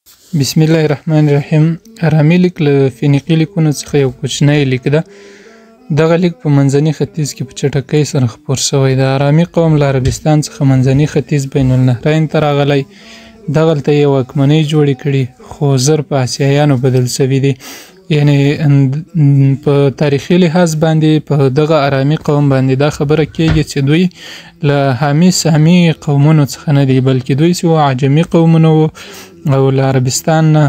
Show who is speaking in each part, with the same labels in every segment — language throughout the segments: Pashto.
Speaker 1: بسم الله الرحمن الرحیم. ارامي لیک له فینیقي لیکونو څخه یو کوچنی لیک ده. دغه لیک په منځني ختیځ کې په چټکۍ سره خپور شوی ده. ارامي قوم له عربستان څخه منځني ختیځ بین النهرین ته راغلی. دغلته یې واکمنۍ جوړې کړي، خو زر په اسیایانو بدل شوي دي. یعنی په تاریخي لحاظ باندې په دغه ارامي قوم باندې دا خبره کېږي چې دوی له حامي سامي قومونو څخه نه دي، بلکې دوی چې عجمي قومونه وو او له عربستان نه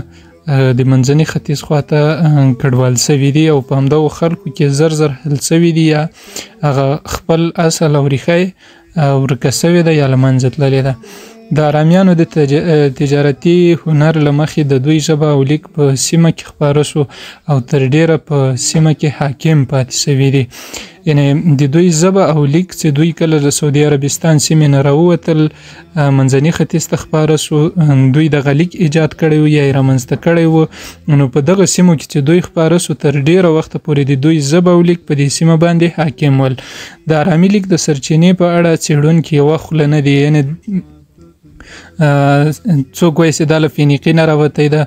Speaker 1: د منځني ختیځ خواته کډوال شوي دي او په همدغو خلکو کې زر زر حل شوي دي، یا هغه خپل اصل او ریښه ورکه شوې ده یا له منځه تللې ده. د ارامیانو د تجارتي هنر له مخې د دوی ژبه او لیک په سیمه کې خپاره شو او تر ډیره په سیمه کې حاکم پاتې شوي دي. یعنی د دوی ژبه او لیک چې دوی کله د سعودي عربستان سیمې نه راووتل منځني ختیځ ته خپاره شو، دوی دغه لیک ایجاد کړی و یا یې رامنځته کړی و. نو په دغه سیمو کې چې دوی خپاره شو تر ډیره وخته پورې د دوی ژبه او لیک په دې سیمه باندې حاکم ول. د ارامي لیک د سرچینې په اړه څېړونکي یوه خوله نه دي، یعنی څوک وایي چې دا له فینیقي نه راوتی ده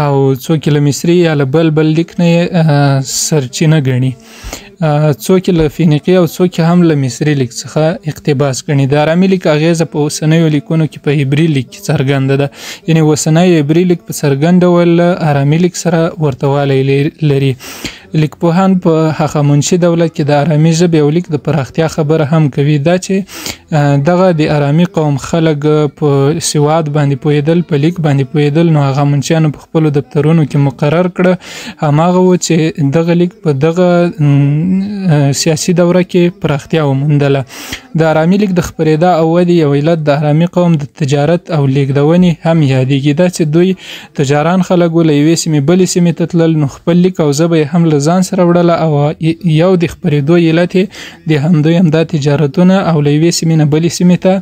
Speaker 1: او څوک له مصري یا له بل لیک نه یې سرچینه ګڼي، څوک له فینیقي او څوک هم له مصري لیک څخه اقتباس ګڼي. د ارامي لیک اغیزه په اوسنیو لیکونو کې په عبري لیک کې څرګنده ده. یعنی اوسنی عبري لیک په څرګند ډول ارامي لیک سره ورته والی لري. لیکپوهان په هخامنشي دولت کې د ارامي ژبې او لیک د پراختیا خبره هم کوي، دا چې دغه د ارامي قوم خلک په سواد باندې پوهېدل، په لیک باندې پوهېدل، نو هخامنشیانو په خپلو دفترونو کې مقرر کړه هماغه و چې دغه لیک په دغه سیاسي دوره کې پراختیا وموندله. د ارامي لیک د خپرېدا او ودې یو علت د ارامي قوم د تجارت او لیږدونې هم یادېږي. دا چې دوی تجاران خلک و، له یوې سیمې بلې سیمې ته تلل، نو خپل لیک او ژبه یې هم له ځان سره وړله او یو د خپرېدو علت یې د همدوی همدا تجارتونه او له یوې سیمې نه بلې سیمې ته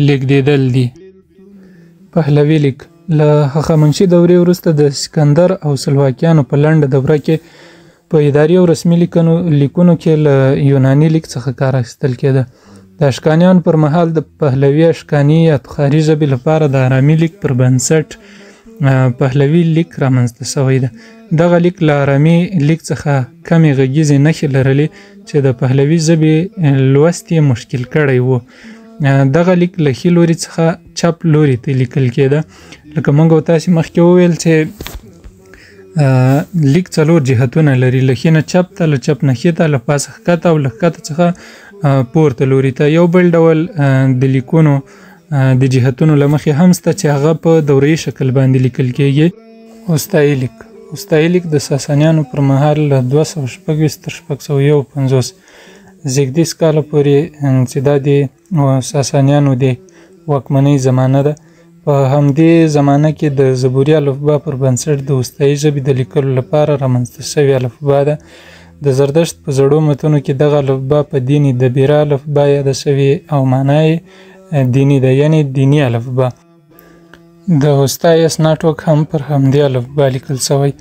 Speaker 1: لیږدېدل دي. پهلوي لیک له هخامنشي دورې وروسته د سکندر او سلواکیانو په لنډه دوره کې په اداري او رسمي لیکونو کې له یوناني لیک څخه کار اخیستل کېده. د اشکانیانو پر مهال د پهلوي اشکاني یا تخاري ژبې لپاره د ارامي لیک پر بنسټ پهلوي لیک رامنځته شوی ده. دغه لیک له ارامي لیک څخه کمې غږیزې نښې لرلې چې د پهلوي ژبې لوست یې مشکل کړی و. دغه لیک له ښي لوري څخه چپ لوري ته لیکل کېده. لکه موږ او تاسې مخکې وویل چې لیک څلور جهتونه لري، له ښي نه چپ ته، له چپ نه ښي ته، له پاسه ښکته او له ښکته څخه پورته لوري ته. یو بل ډول د لیکونو د جهتونو له مخې هم شته چې هغه په دوره‌یي شکل باندې لیکل کېږي. وسطایي لیک د ساسانیانو پر مهال له 226 تر 651 زیږدیز کاله پورې چې دا د ساسانیانو د واکمنۍ زمانه ده. په همدې زمانه کې د زبوري الفبا پر بنسټ د وسطایي ژبې د لیکلو لپاره رامنځته شوې الفبا ده. د زردشت په زړو متونو کې دغه الفبا په دیني دبیره الفبا یاده شوې او معنا یې دیني ده، یعنی دیني الفبا. د وسطای اسناد ټوک هم پر همدې الفبا لیکل شوی.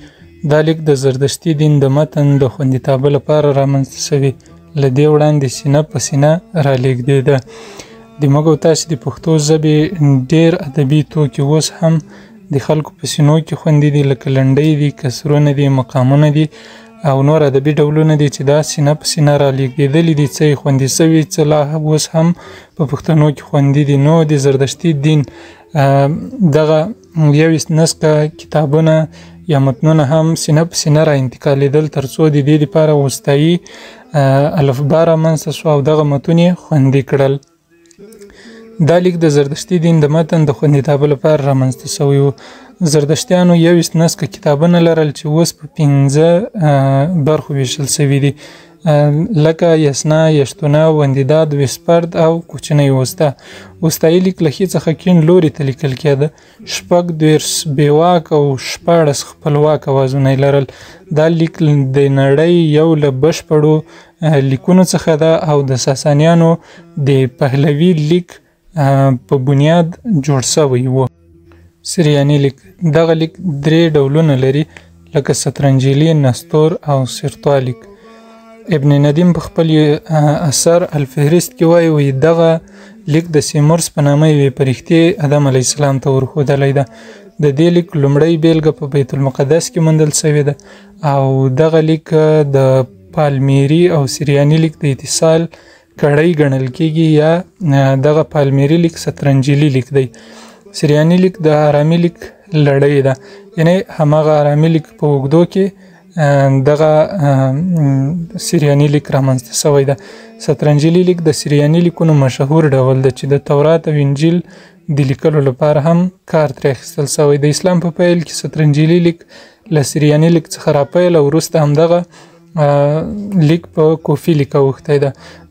Speaker 1: دا لیک د زردشتي دین د متن د خوندیتابه لپاره رامنځته شوی. له دې وړاندې سینه په سینه رالیږدېده. د موږ او تاسې د پښتو ژبې ډېر ادبي توکي اوس هم د خلکو په سینو کې خوندي دي، لکه لنډۍ دي، کسرونه دي، مقامونه دي او نور ادبي ډولونه دي چې دا سینه په سینه رالیږدېدلي دي، څه یې خوندي شوي، څه لا اوس هم په پښتنو کې خوندي دي. نو د زردشتي دین دغه 21 نسکه کتابونه یا متنونه هم سینه په سینه را انتقالېدل تر څو د دې دپاره وسطایي الفبا رامنځته شوه او دغه متون یې خوندي کړل. دا لیک د زردشتي دین د متن د خوندیتابه لپاره رامنځته شوی و. زردشتیانو 21 نسکه کتابونه لرل چې اوس په 15 برخو ویشل شوي دي، لکه یسنا، یشتونه، وندیداد، وسپرد او کوچنی وسطا. وسطایي لیک له ښي څخه کیڼ لوري ته لیکل کېده. 26 بېواک او 14 خپلواک اوازونه یې لرل. دا لیک د نړۍ یو له بشپړو لیکونو څخه ده او د ساسانیانو د پهلوي لیک په بنیاد جوړ شوی و. سریاني لیک دغه لیک 3 ډولونه لري، لکه سترنجیلي، نستور او سرتوا لیک. ابن ندیم په خپل اثر الفهرست کې وایي دغه لیک د سیمورس په نامه یوې پرښتې ادم علیه السلام ته ورښودلی ده. د دې لیک لومړی بیلګه په بیت المقدس کې موندل شوې ده او دغه لیک د پالمیري او سریاني لیک د اتصال کړۍ ګڼل کېږي یا دغه پالمیري لیک سترنجلي لیک دی. سریاني لیک د آرامي لیک لړۍ ده، یعنی هماغه آرامي لیک په اوږدو کې دغه سریاني لیک رامنځته شوی ده. سترنجلي لیک د سریاني لیکونو مشهور ډول ده چې د تورات او انجیل د لیکلو لپاره هم کار ترې اخیستل شوی. د اسلام په پیل کې سترنجلي لیک له سریاني لیک څخه راپیل او وروسته همدغه لیک په کوفي لیک اوښتی ده.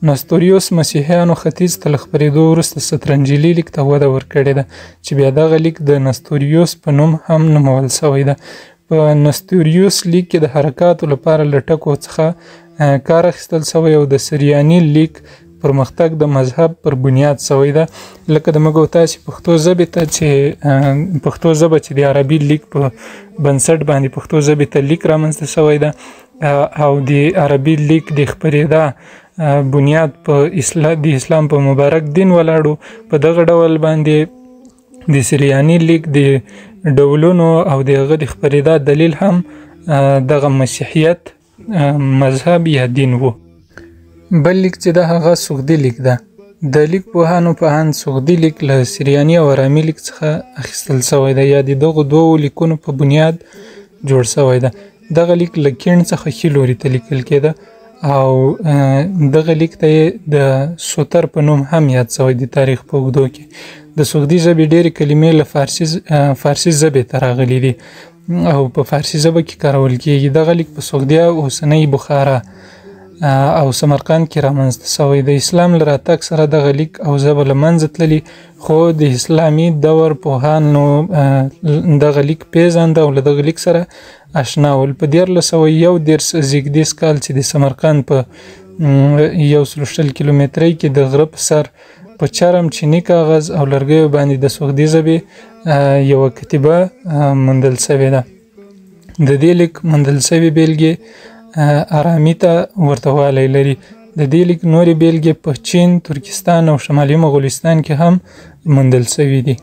Speaker 1: نستوریوس مسیحیانو ختیځ ته له خپرېدو وروسته سترنجلي لیک ته وده ورکړې ده چې بیا دغه لیک د نستوریوس په نوم هم نومول شوی ده. په نستوریوس لیک کې د حرکاتو لپاره له ټکو څخه کار اخیستل شوی او د سریاني لیک پرمختګ د مذهب پر بنیاد شوی ده. لکه د موږ او تاسې پښتو ژبې ته چې پښتو ژبه چې د عربي لیک په بنسټ باندې پښتو ژبې ته لیک رامنځته شوی ده او د عربي لیک د خپرېدا بنیاد په د اسلام په مبارک دین ولاړو. په دغه ډول باندې د سریاني لیک د ډولونو او د هغه د خپرېدا دلیل هم دغه مسیحیت مذهب یا دین وو. بل لیک چې ده هغه سوغدي لیک ده. د لیک پوهانو په اند سوغدي لیک له سریاني او آرامي لیک څخه اخیستل شوی ده یا د دغو دوو لیکونو په بنیاد جوړ شوی ده. دغه لیک له کیڼ څخه ښي لوري ته لیکل کېده او دغه لیک ته یې د سوتر په نوم هم یاد شوی د تاریخ په اوږدو کې. د سوغدي ژبې ډېرې کلمې له فارسي ژبې ته راغلي دي او په فارسي ژبه کې کارول کېږي. دغه لیک په سوغدیه اوسنۍ بخارا او سمرقند کې رامنځته شوی. د اسلام له راتګ سره دغه لیک او ژبه له منځه تللي، خو د اسلامي دور پوهانو دغه لیک پیژانده او له دغه لیک سره اشنا ول. په 1331 زیږدیز کال چې د سمرقند په 120 کیلومترۍ کې د غره په سر په چرم، چینی کاغذ او لرګیو باندې د سوغدي ژبې یوه کتیبه موندل شوې ده. د دې لیک موندل شوې بیلګې آرامي ته ورته والی لري. د دې لیک نورې بیلګې په چین، ترکستان او شمالي مغولستان کې هم موندل شوي دي.